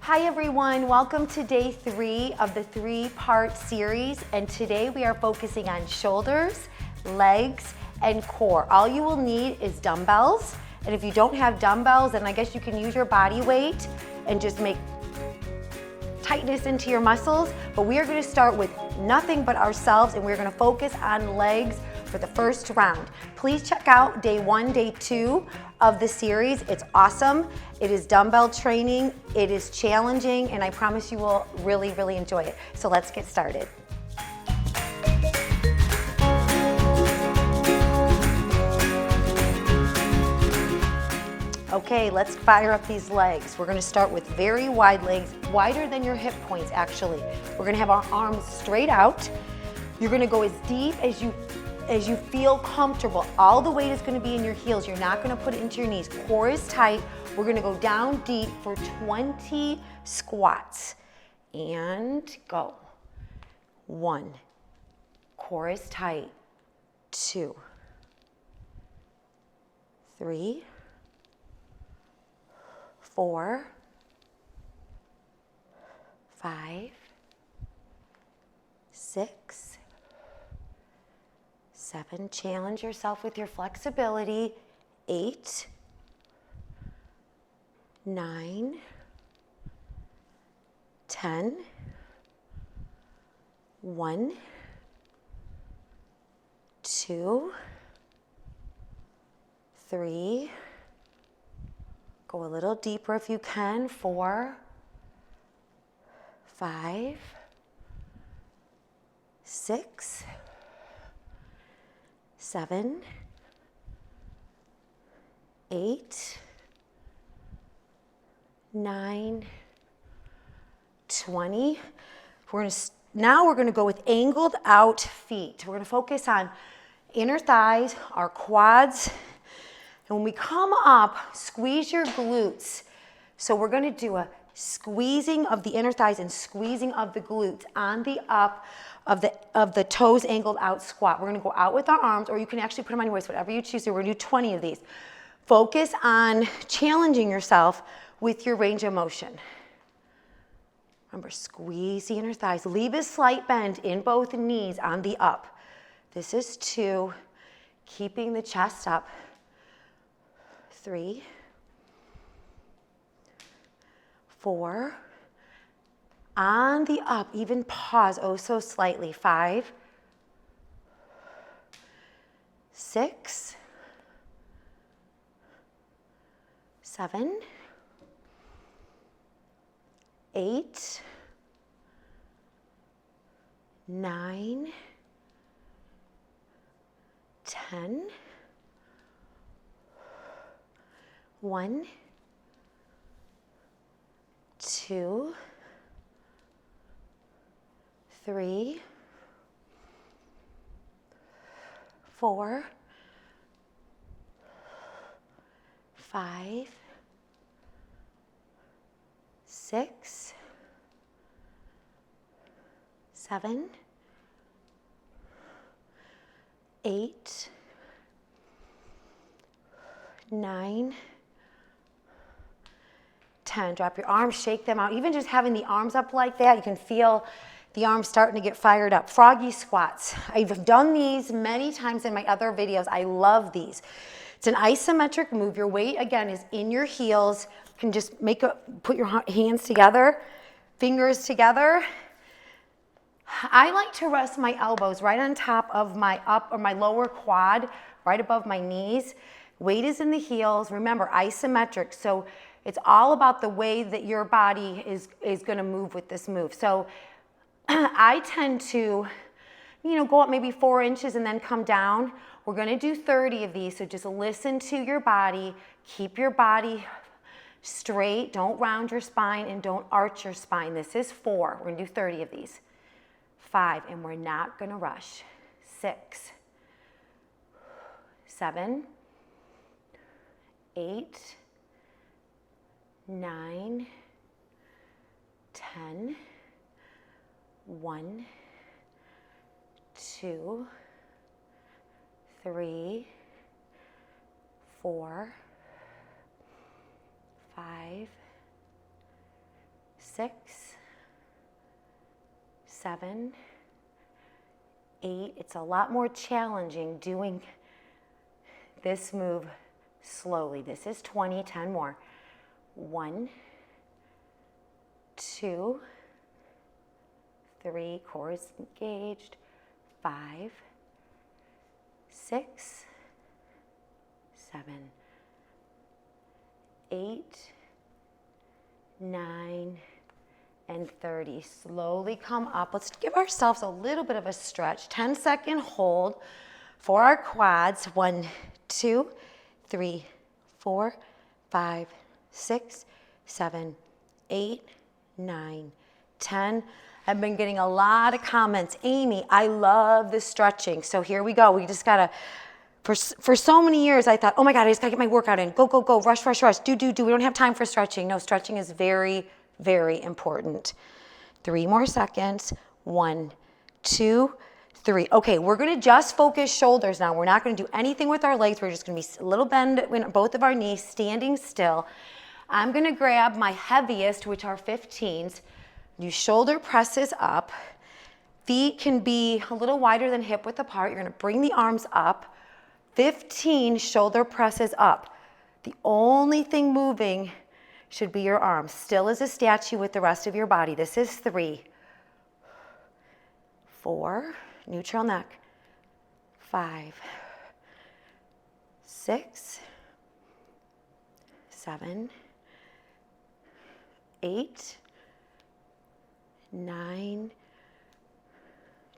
Hi everyone, welcome to day 3 of the 3-part series, and today we are focusing on shoulders, legs, and core. All you will need is dumbbells, and if you don't have dumbbells, then I guess you can use your body weight and just make tightness into your muscles, but we are going to start with nothing but ourselves, and we're going to focus on legs for the first round. Please check out day 1, day 2 of the series. It's awesome. It is dumbbell training. It is challenging, and I promise you will really, really enjoy it. So let's get started. Okay, let's fire up these legs. We're gonna start with very wide legs, wider than your hip points actually. We're gonna have our arms straight out. You're gonna go as deep as you feel comfortable. All the weight is gonna be in your heels. You're not gonna put it into your knees. Core is tight. We're gonna go down deep for 20 squats. And go. 1. Core is tight. 2. 3. 4, 5, 6, 7. Challenge yourself with your flexibility. 8, 9, 10, 1, 2, 3. Go a little deeper if you can. 4, 5, 6, 7, 8, 9, 20. Now we're gonna go with angled out feet. We're gonna focus on inner thighs, our quads. And when we come up, squeeze your glutes. So we're gonna do a squeezing of the inner thighs and squeezing of the glutes on the up of the toes angled out squat. We're gonna go out with our arms, or you can actually put them on your waist, whatever you choose. So we're gonna do 20 of these. Focus on challenging yourself with your range of motion. Remember, squeeze the inner thighs. Leave a slight bend in both knees on the up. This is 2, keeping the chest up. 3, 4, on the up, even pause oh so slightly. 5, 6, 7, 8, 9, 10, 1, 2, 3, 4, 5, 6, 7, 8, 9, 10. Drop your arms, shake them out. Even just having the arms up like that, you can feel the arms starting to get fired up. Froggy squats. I've done these many times in my other videos. I love these. It's an isometric move. Your weight, again, is in your heels. You can just put your hands together, fingers together. I like to rest my elbows right on top of my my lower quad, right above my knees. Weight is in the heels. Remember, isometric. So it's all about the way that your body is going to move with this move. So I tend to, go up maybe 4 inches and then come down. We're going to do 30 of these. So just listen to your body. Keep your body straight. Don't round your spine and don't arch your spine. This is 4. We're going to do 30 of these. 5, and we're not going to rush. 6, 7, 8, 9, 10, 1, 2, 3, 4, 5, 6, 7, 8. It's a lot more challenging doing this move slowly. This is 20, 10 more. 1, 2, 3, core is engaged. 5, 6, 7, 8, 9, and 30. Slowly come up. Let's give ourselves a little bit of a stretch. 10-second hold for our quads. 1, 2, 3, 4, 5, 6, 7, 8, 9, 10. I've been getting a lot of comments. Amy, I love the stretching. So here we go. We just gotta, for so many years I thought, oh my God, I just gotta get my workout in. Go, go, go, rush, rush, rush, do. We don't have time for stretching. No, stretching is very, very important. 3 more seconds. 1, 2, 3. Okay, we're gonna just focus shoulders now. We're not gonna do anything with our legs. We're just gonna be a little bend in both of our knees, standing still. I'm gonna grab my heaviest, which are 15s. Do shoulder presses up. Feet can be a little wider than hip width apart. You're gonna bring the arms up. 15 shoulder presses up. The only thing moving should be your arms. Still as a statue with the rest of your body. This is 3, 4, neutral neck. 5, 6, 7, 8, 9,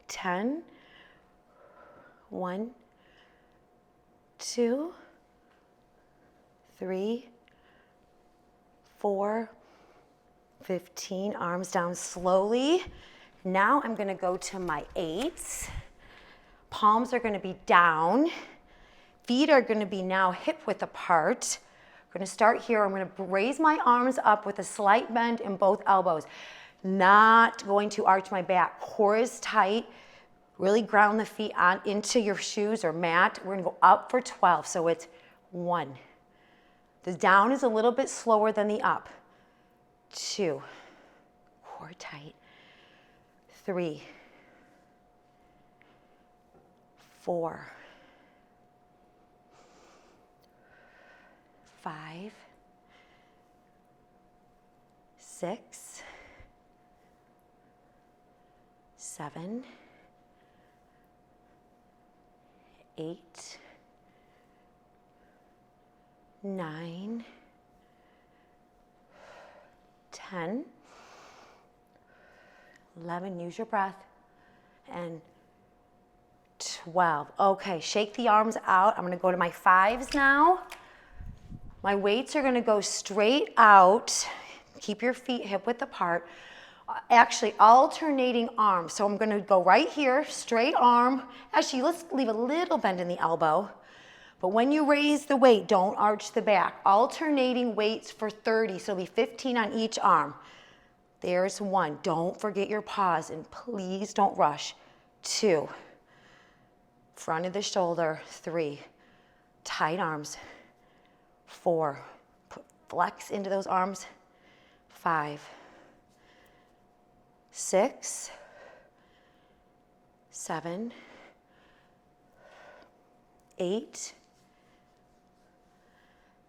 10, 1, 2, 3, 4, 15. Arms down slowly. Now I'm gonna go to my 8s. Palms are gonna be down. Feet are gonna be now hip width apart. I'm gonna start here. I'm gonna raise my arms up with a slight bend in both elbows. Not going to arch my back. Core is tight. Really ground the feet on into your shoes or mat. We're gonna go up for 12. So it's 1. The down is a little bit slower than the up. 2. Core tight. 3. 4. 5. 6. 7, 8, 9, 10, 11, use your breath, and 12. Okay, shake the arms out. I'm gonna go to my 5s now. My weights are gonna go straight out. Keep your feet hip width apart. Actually alternating arms. So I'm gonna go right here, straight arm. Actually, let's leave a little bend in the elbow. But when you raise the weight, don't arch the back. Alternating weights for 30, so it'll be 15 on each arm. There's 1. Don't forget your pause, and please don't rush. 2. Front of the shoulder. 3. Tight arms. 4. Put flex into those arms. 5. 6, 7, 8,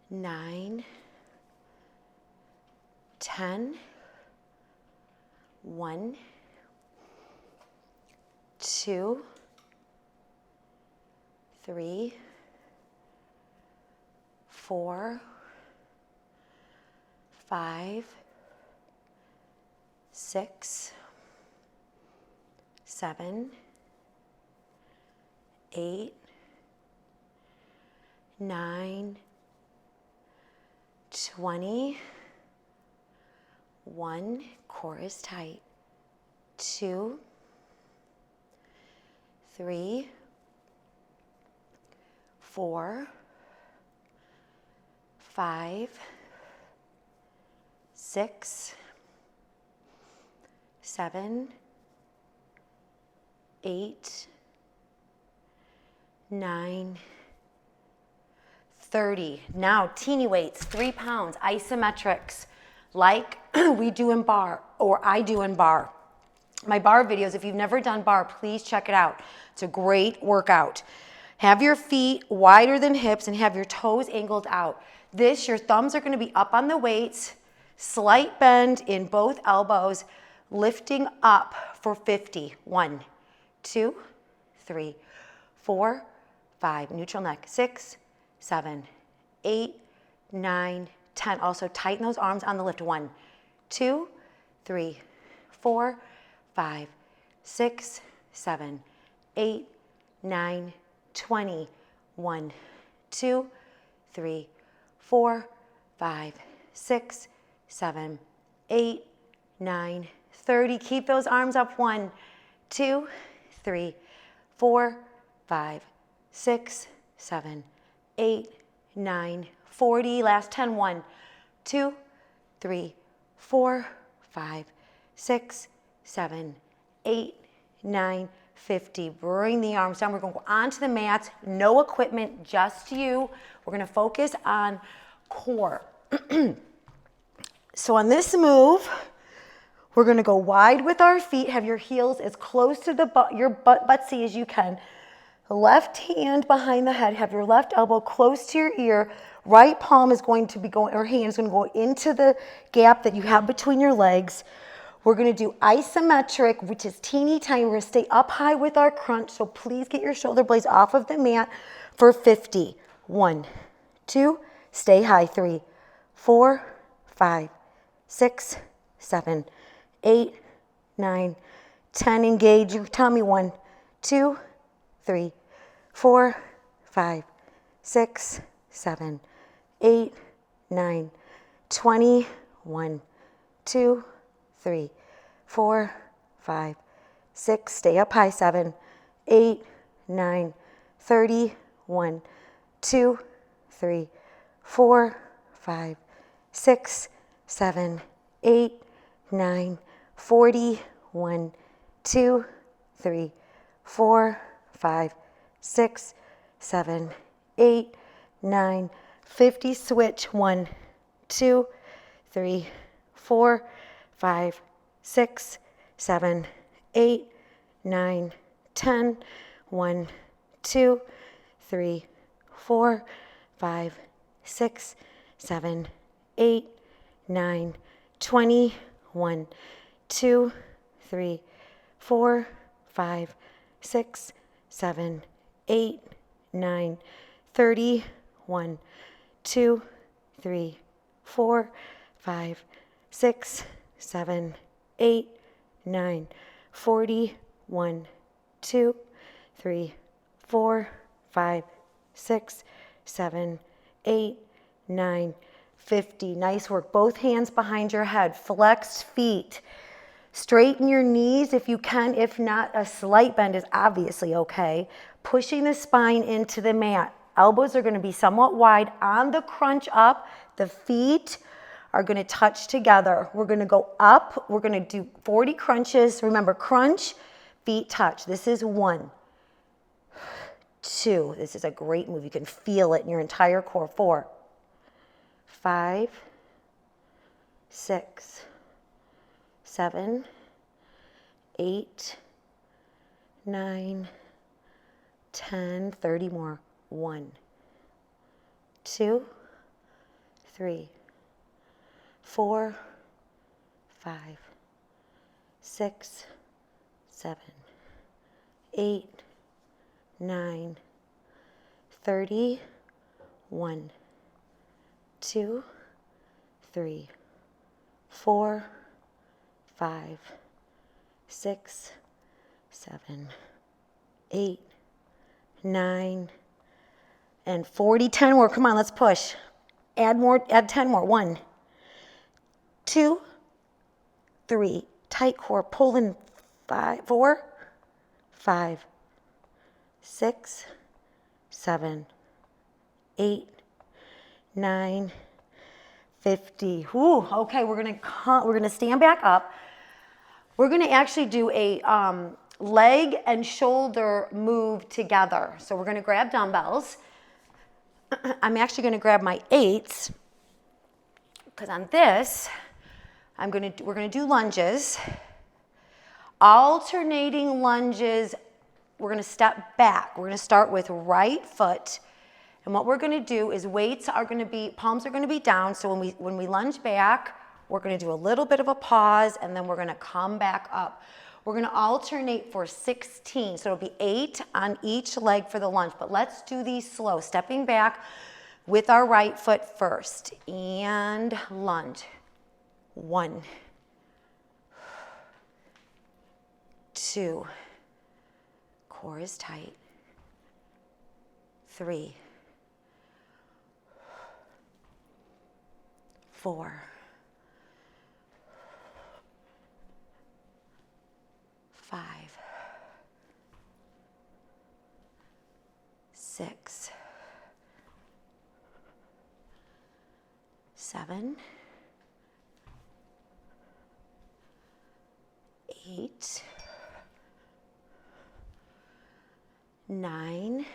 9, 10, 1, 2, 3, 4, 5, 6, 7, 8, 9, 20, 1, core is tight. 2, 3, 4, 5, 6, 7, 8, 9, 30. Now, teeny weights, 3 pounds, isometrics. like we do in bar, or I do in bar. My bar videos, if you've never done bar, please check it out. It's a great workout. Have your feet wider than hips and have your toes angled out. This, your thumbs are going to be up on the weights, slight bend in both elbows, lifting up for 50. 1, 2, 3, 4, 5. Neutral neck. 6, 7, 8, 9, 10. Also tighten those arms on the lift. 1, 2, 3, 4, 5, 6, 7, 8, 9, 20. 1, 2, 3, 4, 5, 6, 7, 8, 9, 30. Keep those arms up. 1, 2, 3, 4, 5, 6, 7, 8, 9, 40. Last 10. 1, 2, 3, 4, 5, 6, 7, 8, 9, 50. Bring the arms down. We're going to go onto the mat. No equipment, just you. We're going to focus on core. So on this move, we're going to go wide with our feet. Have your heels as close to the your butt-seat as you can. Left hand behind the head. Have your left elbow close to your ear. Right palm is going to be going, or hand is going to go into the gap that you have between your legs. We're going to do isometric, which is teeny tiny. We're going to stay up high with our crunch, so please get your shoulder blades off of the mat for 50. 1, 2, stay high. 3, 4, 5, 6, 7, 8, 9, 10. Engage your tummy. 1, 2, 3, 4, 5, 6, 7, 8, 9, 20. 1, 2, 3, 4, 5, 6. Stay up high. 7, 8, 9, 30. 1, 2, 3, 4, 5, 6, 7, 8, 9, 40. 1, 2, 3, 4, 5, 6, 7, 8, 9, 50. Switch. 1, 2, 3, 4, 5, 6, 7, 8, 9, 10. 1, 2, 3, 4, 5, 6, 7, 8, 9, 20. 1, 2, 3, 4, 5, 6, 7, 8, 9, 30. 1, 2, 3, 4, 5, 6, 7, 8, 9, 40. 1, 2, 3, 4, 5, 6, 7, 8, 9, 50. Nice work. Both hands behind your head. Flexed feet. Straighten your knees if you can. If not, a slight bend is obviously okay. Pushing the spine into the mat. Elbows are going to be somewhat wide. On the crunch up, the feet are going to touch together. We're going to go up. We're going to do 40 crunches. Remember, crunch, feet touch. This is 1, 2. This is a great move. You can feel it in your entire core. 4, 5, 6, 7, 8, 9, 10, 30 more. 1, 2, 3, 4, 5, 6, 7, 8, 9, 30. 1, 2, 3, 4, 5, 6, 7, 8, 9, and 40. 10 more. Come on, let's push. Add more. Add 10 more. 1, 2, 3. Tight core. Pull in 5, 4, 5, 6, 7, 8, 9, 50. Whew. Okay, we're gonna stand back up. We're gonna actually do a leg and shoulder move together. So we're gonna grab dumbbells. I'm actually gonna grab my 8s because on this, we're gonna do lunges. Alternating lunges, we're gonna step back. We're gonna start with right foot. And what we're gonna do is palms are gonna be down. So when we lunge back, we're gonna do a little bit of a pause and then we're gonna come back up. We're gonna alternate for 16. So it'll be 8 on each leg for the lunge, but let's do these slow. Stepping back with our right foot first. And lunge. 1, 2, core is tight. 3, 4, 5, 6, 7, 8, 9,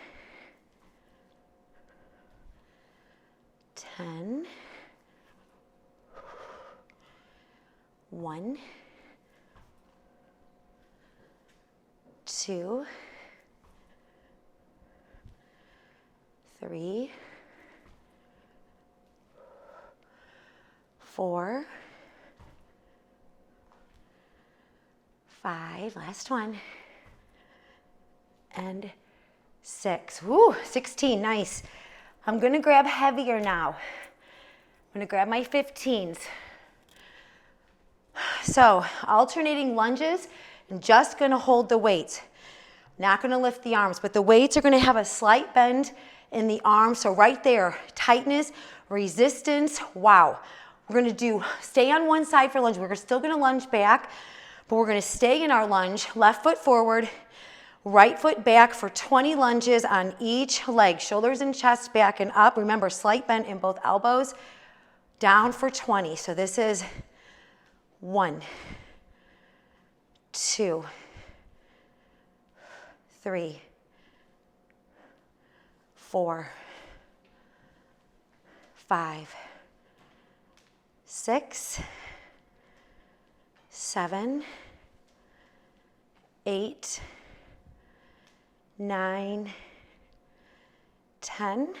10, 1, 2, 3, 4, 5, last one, and 6. Woo, 16, nice. I'm gonna grab heavier now. I'm gonna grab my 15s. So, alternating lunges, I'm just gonna hold the weights. Not gonna lift the arms, but the weights are gonna have a slight bend in the arms. So right there, tightness, resistance, wow. We're gonna stay on one side for lunge. We're still gonna lunge back, but we're gonna stay in our lunge. Left foot forward, right foot back for 20 lunges on each leg. Shoulders and chest back and up. Remember, slight bend in both elbows. Down for 20. So this is 1, 2, 3, 4, 5, 6, 7, 8, 9, 10,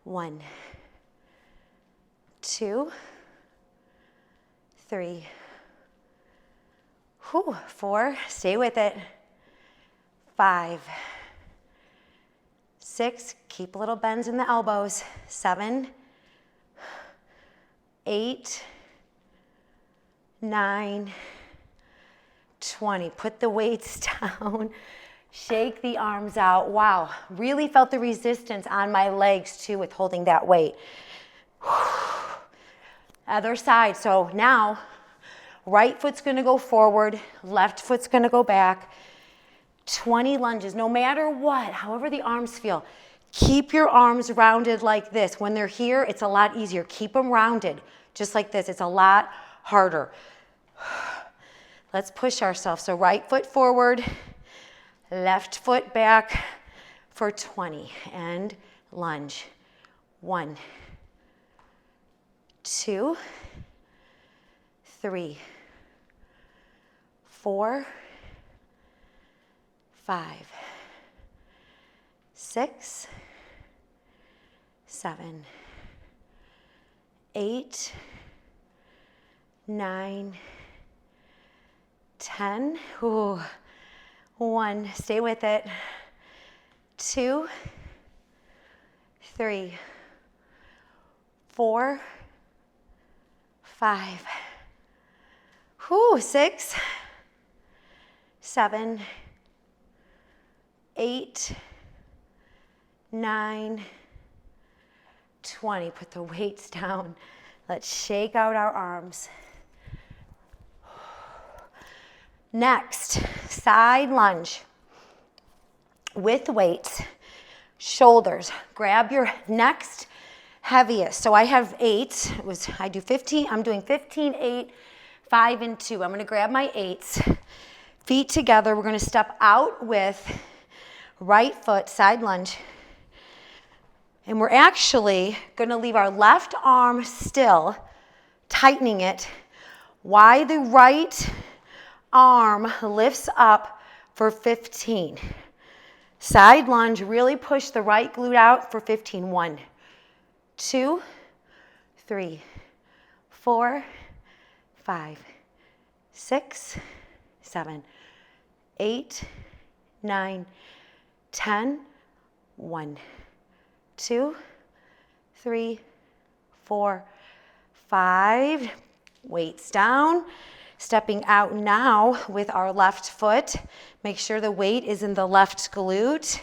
1, 2, 3, 4, stay with it, 5, 6, keep little bends in the elbows, 7, 8, 9, 20. Put the weights down, shake the arms out. Wow, really felt the resistance on my legs too with holding that weight. Other side, so now right foot's gonna go forward, left foot's gonna go back. 20 lunges, no matter what, however the arms feel. Keep your arms rounded like this. When they're here, it's a lot easier. Keep them rounded, just like this. It's a lot harder. Let's push ourselves. So right foot forward, left foot back for 20. And lunge. 1, 2, 3, 4, 5, 6, 7, 8, 9, 10. Ooh. 1, stay with it. 2, 3, 4, 5. 6, 7, 8, 9, 20. Put the weights down. Let's shake out our arms. Next, side lunge with weights, shoulders. Grab your next heaviest. So I have 8. I do 15. I'm doing 15, 8, 5, and 2. I'm going to grab my 8s. Feet together. We're going to step out with right foot, side lunge. And we're actually going to leave our left arm still tightening it. Why the right arm lifts up for 15. Side lunge, really push the right glute out for 15. 1, 2, 3, 4, 5, 6, 7, 8, 9, 10. 1, 2, 3, 4, 5. Weights down. Stepping out now with our left foot. Make sure the weight is in the left glute.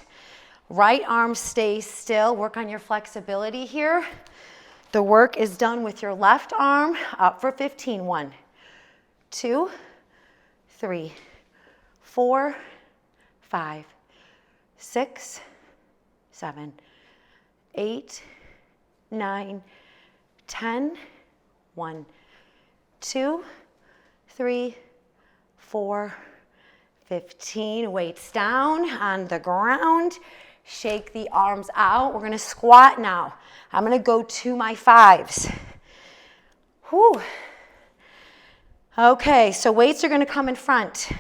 Right arm stays still. Work on your flexibility here. The work is done with your left arm. Up for 15. 1, 2, 3, 4, 5, 6, 7, 8, 9, 10. 1, 2, 3, 4, 15. Weights down on the ground. Shake the arms out. We're gonna squat now. I'm gonna go to my 5s. Whew. Okay, so weights are gonna come in front.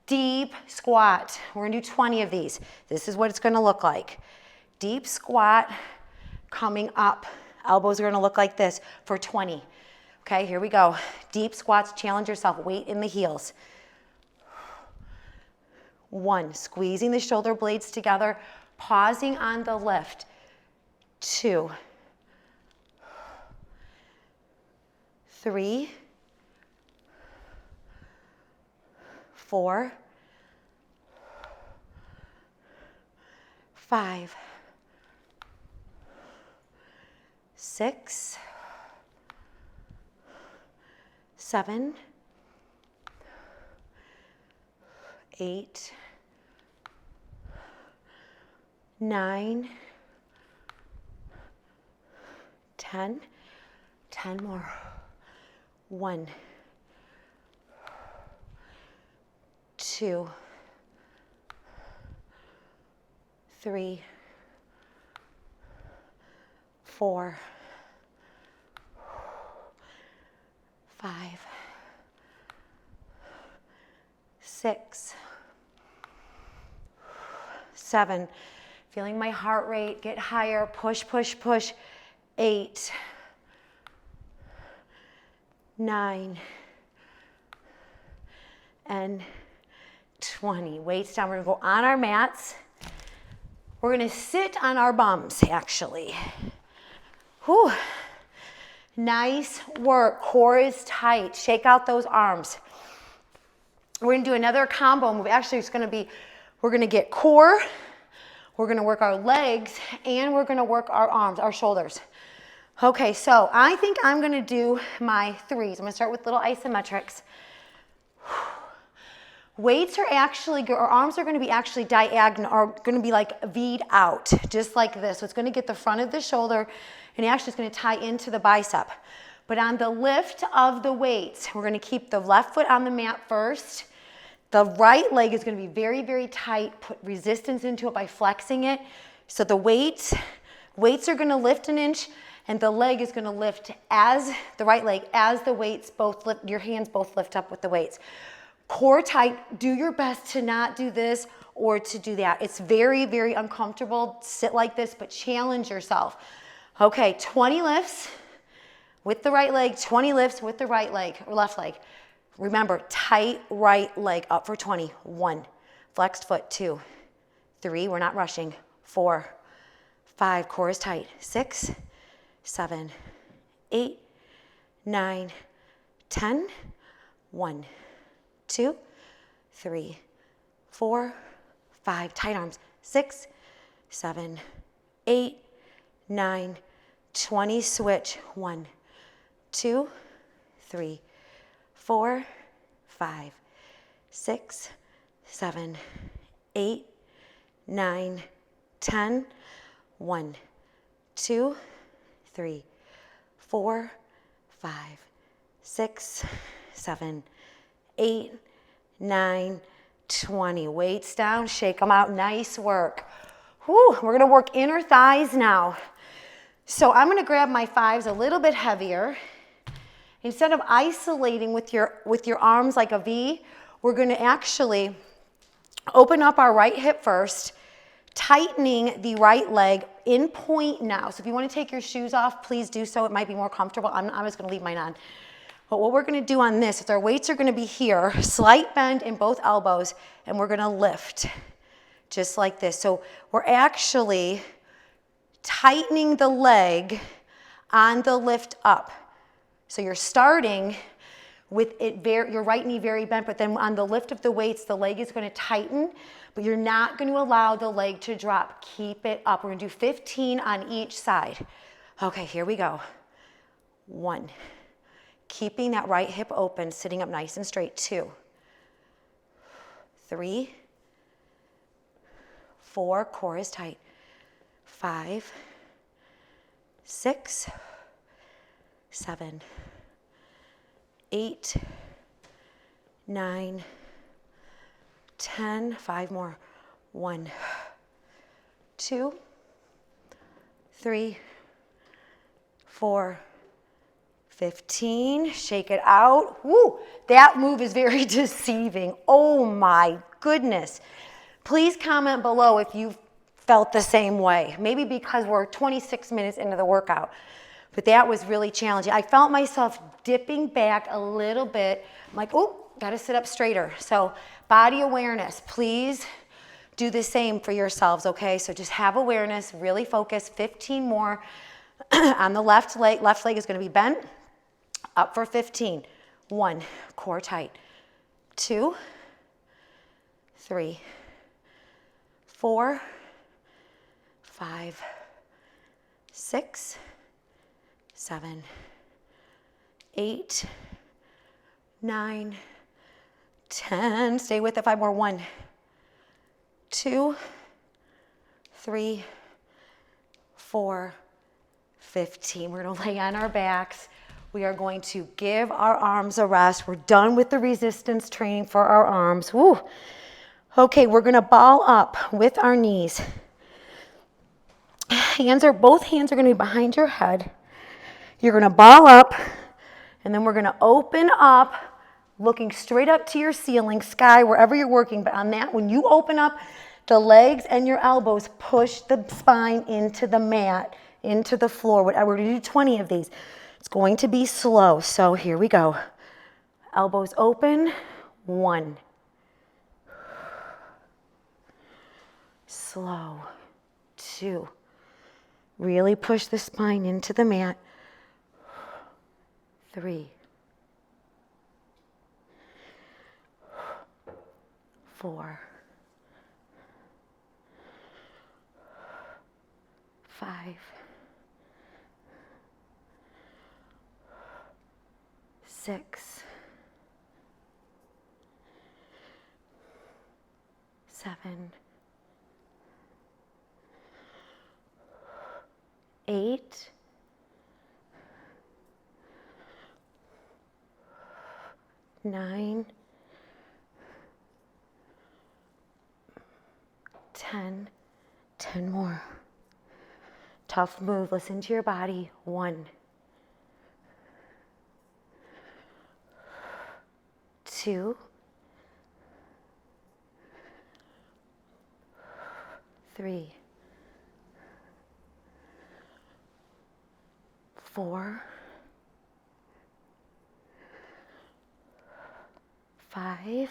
Deep squat. We're gonna do 20 of these. This is what it's gonna look like. Deep squat coming up. Elbows are gonna look like this for 20. Okay, here we go. Deep squats, challenge yourself. Weight in the heels. 1, squeezing the shoulder blades together, pausing on the lift. 2, 3, 4, 5, 6, 7, 8, 9, 10. 10 more. 1, 2, 3, 4, 5, 6, 7. Feeling my heart rate get higher. Push, push, push. 8, 9, and 20. Weights down. We're gonna go on our mats. We're gonna sit on our bums, actually. Whew. Nice work. Core is tight. Shake out those arms. We're gonna do another combo move. Actually, it's gonna be, we're gonna get core, we're gonna work our legs, and we're gonna work our arms, our shoulders. Okay, so I think I'm gonna do my 3s. I'm gonna start with little isometrics. Weights are actually, our arms are gonna be actually diagonal, or gonna be like V'd out, just like this. So it's gonna get the front of the shoulder, and actually it's gonna tie into the bicep. But on the lift of the weights, we're gonna keep the left foot on the mat first. The right leg is gonna be very, very tight. Put resistance into it by flexing it. So the weights are gonna lift an inch, and the leg is gonna lift as, the right leg, as the weights both lift, your hands both lift up with the weights. Core tight, do your best to not do this or to do that. It's very, very uncomfortable. Sit like this, but challenge yourself. Okay, 20 lifts with the right leg, 20 lifts with the right leg or left leg. Remember, tight right leg up for 20. 1, flexed foot. 2, 3, we're not rushing. 4, 5, core is tight. 6, 7, 8, 9, 10. 1, 2, 3, 4, 5, tight arms. 6, 7, 8, 9, 20, switch. 1, 2, 3, 4, 5, 6, 7, 8, 9, 10. 1, 2, 3, 4, 5, 6, 7, 8, 9, 20. Weights down, shake them out. Nice work. Whew, we're gonna work inner thighs now. So I'm gonna grab my 5s a little bit heavier. instead of isolating with your arms like a V, we're gonna actually open up our right hip first, tightening the right leg in point now. So if you want to take your shoes off, please do so. It might be more comfortable. I'm just going to leave mine on. But what we're going to do on this is our weights are going to be here, slight bend in both elbows, and we're going to lift just like this. So we're actually tightening the leg on the lift up. So you're starting with it your right knee very bent, but then on the lift of the weights, the leg is going to tighten, but you're not going to allow the leg to drop. Keep it up. We're going to do 15 on each side. Okay, here we go. 1. Keeping that right hip open, sitting up nice and straight. 2. 3. 4, core is tight. 5. 6. 7. 8, 9, 10, 5 more. 1, 2, 3, 4, 15. Shake it out. Woo! That move is very deceiving. Oh my goodness. Please comment below if you felt the same way. Maybe because we're 26 minutes into the workout. But that was really challenging. I felt myself dipping back a little bit. I'm like, oh, got to sit up straighter. So body awareness, please do the same for yourselves, okay? So just have awareness, really focus. 15 more on the left leg. Left leg is going to be bent. Up for 15. 1, core tight. 2, 3, 4, 5, 6, 7, 8, 9, 10. Stay with it. 5 more. 1, 2, 3, 4, 15. We're going to lay on our backs. We are going to give our arms a rest. We're done with the resistance training for our arms. Woo. Okay, we're going to ball up with our knees. Both hands are going to be behind your head. You're going to ball up, and then we're going to open up, looking straight up to your ceiling, sky, wherever you're working. But on that, when you open up, the legs and your elbows push the spine into the mat, into the floor. We're going to do 20 of these. It's going to be slow. So here we go. Elbows open. 1. Slow. 2. Really push the spine into the mat. 3. 4. 5. 6. 7. 8. 9. 10. 10 more. Tough move. Listen to your body. 1. 2. 3. 4. 5.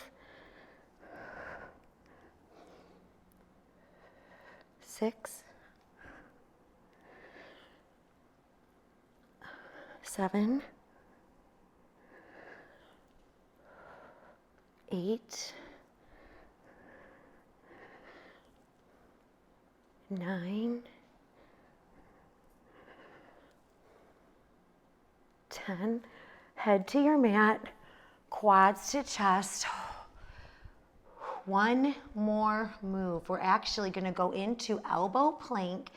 6. 7. 8. 9. 10. Head to your mat, quads to chest. 1 more move. We're actually going to go into elbow plank,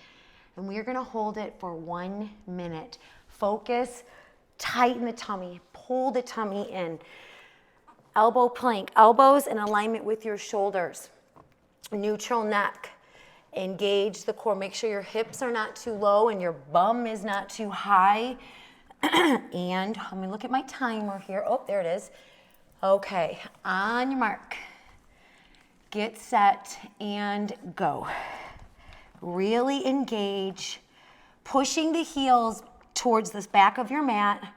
and we're going to hold it for 1 minute. Focus, tighten the tummy, pull the tummy in. Elbow plank, elbows in alignment with your shoulders. Neutral neck. Engage the core. Make sure your hips are not too low and your bum is not too high. And let me look at my timer here. Oh, there it is. Okay, on your mark, get set, and go. Really engage, pushing the heels towards the back of your mat.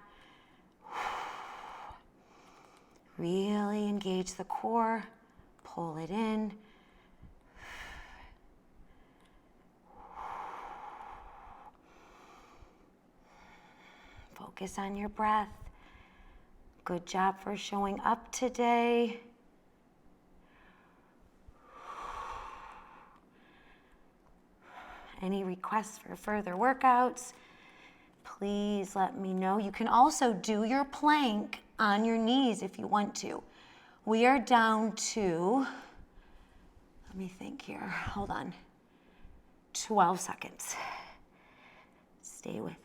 Really engage the core, pull it in. Focus on your breath. Good job for showing up today. Any requests for further workouts, please let me know. You can also do your plank on your knees if you want to. We are down to, let me think here, hold on, 12 seconds. Stay with it.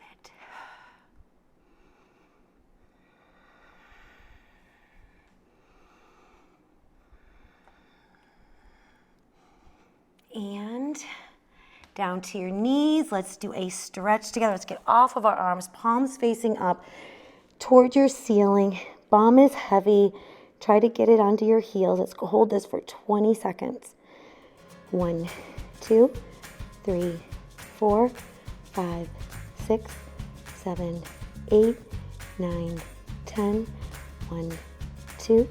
And down to your knees. Let's do a stretch together. Let's get off of our arms, palms facing up toward your ceiling. Bum is heavy. Try to get it onto your heels. Let's hold this for 20 seconds. 1, 2, 3, 4, 5, 6, 7, 8, 9, 10. 1, 2,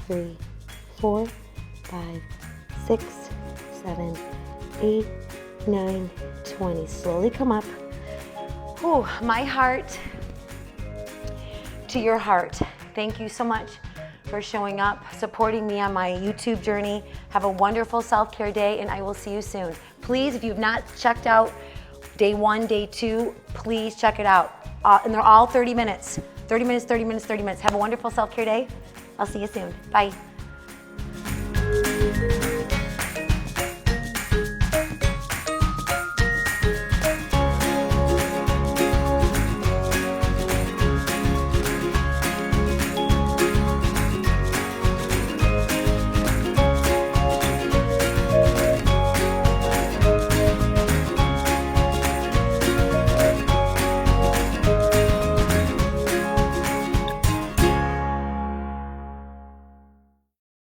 3, 4, 5, 6, 7, 8, 9, 20. Slowly come up. Oh, my heart to your heart. Thank you so much for showing up, supporting me on my YouTube journey. Have a wonderful self-care day, and I will see you soon. Please, if you've not checked out day 1, day 2, please check it out. And they're all 30 minutes. 30 minutes, 30 minutes, 30 minutes. Have a wonderful self-care day. I'll see you soon. Bye.